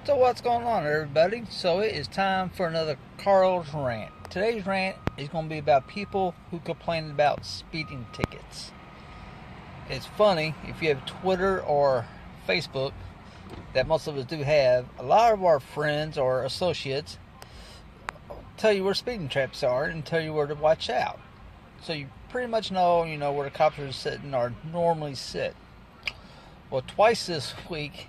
So what's going on, everybody? So it is time for another Carl's rant. Today's rant is going to be about people who complain about speeding tickets. It's funny, if you have Twitter or Facebook, that most of us do have, a lot of our friends or associates tell you where speeding traps are and tell you where to watch out. So you pretty much know, where the cops are sitting or normally sit. Well, twice this week,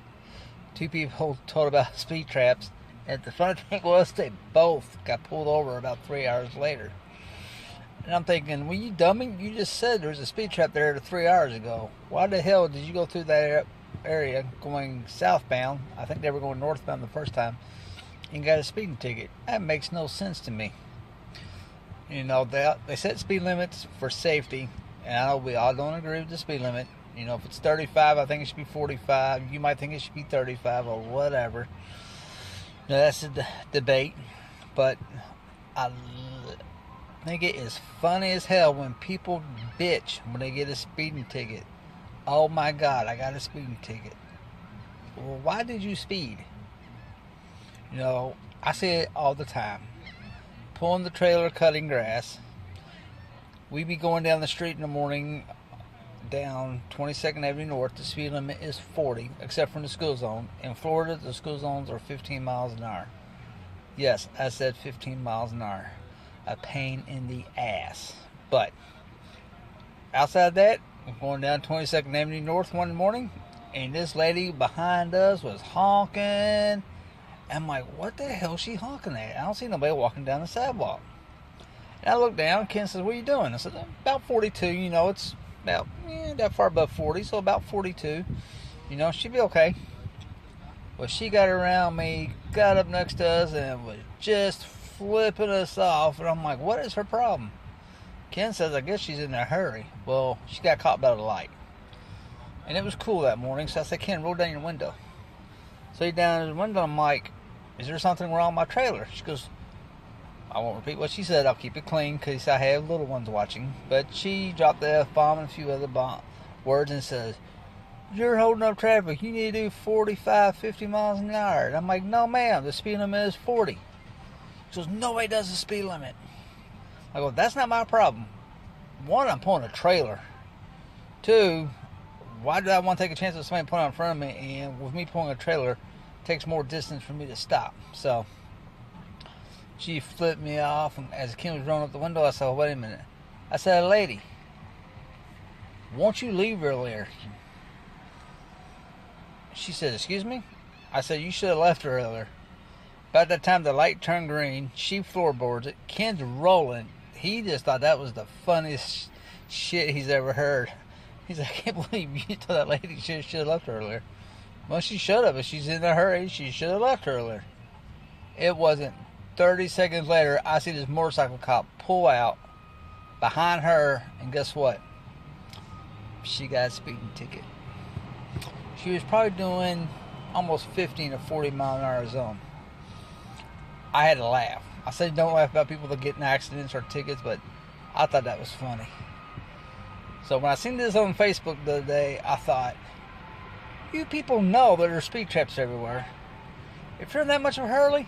two people told about speed traps, and the funny thing was they both got pulled over about 3 hours later. And I'm thinking, well, you dummy, you just said there was a speed trap there 3 hours ago. Why the hell did you go through that area going southbound? I think they were going northbound the first time, and got a speeding ticket. That makes no sense to me. They set speed limits for safety, and I know we all don't agree with the speed limit. If it's 35, I think it should be 45. You might think it should be 35 or whatever. Now, that's a debate. But I think it is funny as hell when people bitch when they get a speeding ticket. Oh my God, I got a speeding ticket. Well, why did you speed? I see it all the time. Pulling the trailer, cutting grass. We be going down the street in the morning, down 22nd Avenue North. The speed limit is 40, except for in the school zone. In Florida, the school zones are 15 miles an hour. Yes, I said 15 miles an hour. A pain in the ass. But outside that, we're going down 22nd Avenue North one morning, and this lady behind us was honking. I'm like, what the hell is she honking at? I don't see nobody walking down the sidewalk. And I look down. Ken says, what are you doing? I said, about 42. It's about that far above 40, so about 42. She'd be okay. Well, she got around me, got up next to us, and was just flipping us off. And I'm like, what is her problem? Ken says, I guess she's in a hurry. Well, she got caught by the light. And it was cool that morning, so I said, Ken, roll down your window. So he's down his window, I'm like, is there something wrong with my trailer? She goes, I won't repeat what she said. I'll keep it clean because I have little ones watching. But she dropped the F-bomb and a few other words and says, you're holding up traffic. You need to do 45, 50 miles an hour. And I'm like, no, ma'am. The speed limit is 40. She goes, nobody does the speed limit. I go, that's not my problem. One, I'm pulling a trailer. Two, why did I want to take a chance with somebody pulling out in front of me? And with me pulling a trailer, it takes more distance for me to stop. So she flipped me off, and as Kim was rolling up the window, I said, wait a minute. I said, lady, won't you leave earlier? She said, excuse me? I said, you should have left earlier. About that time the light turned green, she floorboards it. Ken's rolling. He just thought that was the funniest shit he's ever heard. He's like, I can't believe you told that lady she should have left earlier. Well, she should have. If she's in a hurry, she should have left earlier. It wasn't 30 seconds later, I see this motorcycle cop pull out behind her, and guess what? She got a speeding ticket. She was probably doing almost 15 to 40 mile an hour zone. I had to laugh. I said don't laugh about people that get in accidents or tickets, but I thought that was funny. So when I seen this on Facebook the other day, I thought, you people know there are speed traps everywhere. If you're in that much of a hurry,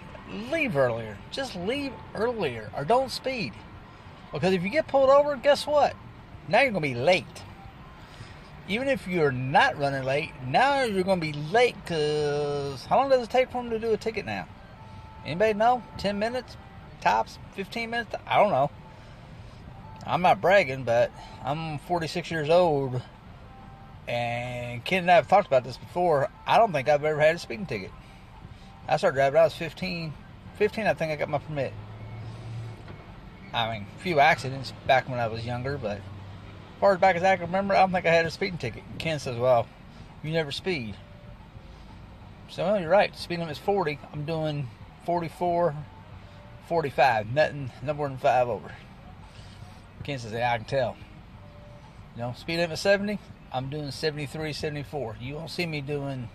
leave earlier. Just leave earlier, or don't speed. Because if you get pulled over, guess what? Now you're going to be late. Even if you're not running late, now you're going to be late, because how long does it take for them to do a ticket now? Anybody know? 10 minutes? Tops? 15 minutes? I don't know. I'm not bragging, but I'm 46 years old, and Ken and I have talked about this before. I don't think I've ever had a speeding ticket. I started driving when I was 15. 15, I think I got my permit. I mean, a few accidents back when I was younger, but as far as back as I can remember, I don't think I had a speeding ticket. Ken says, well, you never speed. So, well, you're right. The speed limit is 40. I'm doing 44, 45. Nothing, no more than 5 over. Ken says, yeah, I can tell. Speed limit 70. I'm doing 73, 74. You won't see me doing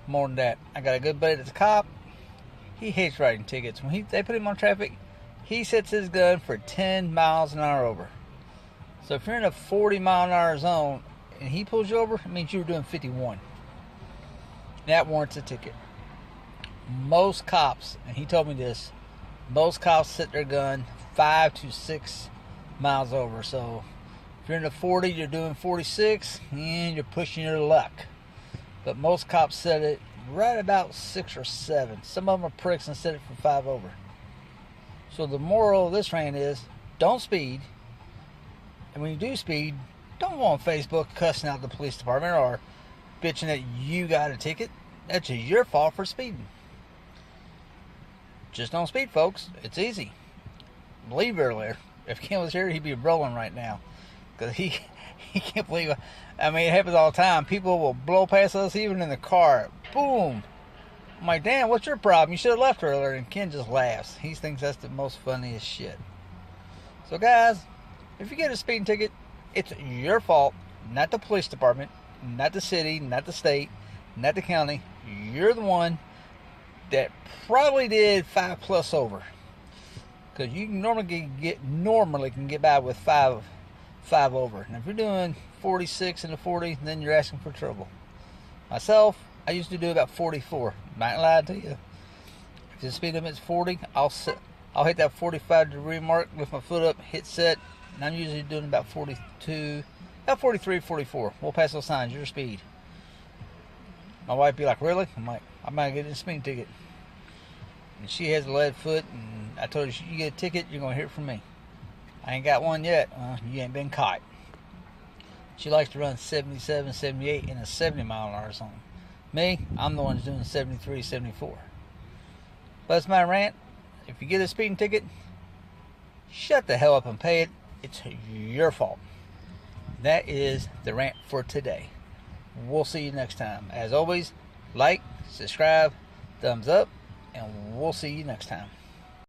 more than that. I got a good buddy that's a cop. He hates writing tickets. When they put him on traffic, he sets his gun for 10 miles an hour over. So if you're in a 40 mile an hour zone and he pulls you over, it means you were doing 51. That warrants a ticket. most cops, and he told me this, most cops set their gun 5 to 6 miles over. So if you're in the 40, you're doing 46, and you're pushing your luck. But most cops set it right about 6 or 7. Some of them are pricks and set it for 5 over. So the moral of this rant is, don't speed. And when you do speed, don't go on Facebook cussing out the police department or bitching that you got a ticket. That's your fault for speeding. Just don't speed, folks. It's easy. Leave earlier. If Ken was here, he'd be rolling right now. Because he can't believe it. I mean, it happens all the time. People will blow past us even in the car. Boom. I'm like, damn, what's your problem? You should have left earlier. And Ken just laughs. He thinks that's the most funniest shit. So, guys, if you get a speeding ticket, it's your fault. Not the police department. Not the city. Not the state. Not the county. You're the one that probably did 5+ over. Because you normally can get by with 5 over. And if you're doing 46 and a 40, then you're asking for trouble. Myself, I used to do about 44. Might lie to you. If the speed limit's 40, I'll hit that 45-degree mark, lift my foot up, hit set, and I'm usually doing about 42, about 43, 44. We'll pass those signs. Your speed. My wife be like, really? I'm like, I might get a speeding ticket. And she has a lead foot, and I told her, you get a ticket, you're going to hear from me. I ain't got one yet. You ain't been caught. She likes to run 77, 78 in a 70-mile-an-hour zone. Me, I'm the one who's doing 73, 74. But that's my rant. If you get a speeding ticket, shut the hell up and pay it. It's your fault. That is the rant for today. We'll see you next time. As always, like, subscribe, thumbs up, and we'll see you next time.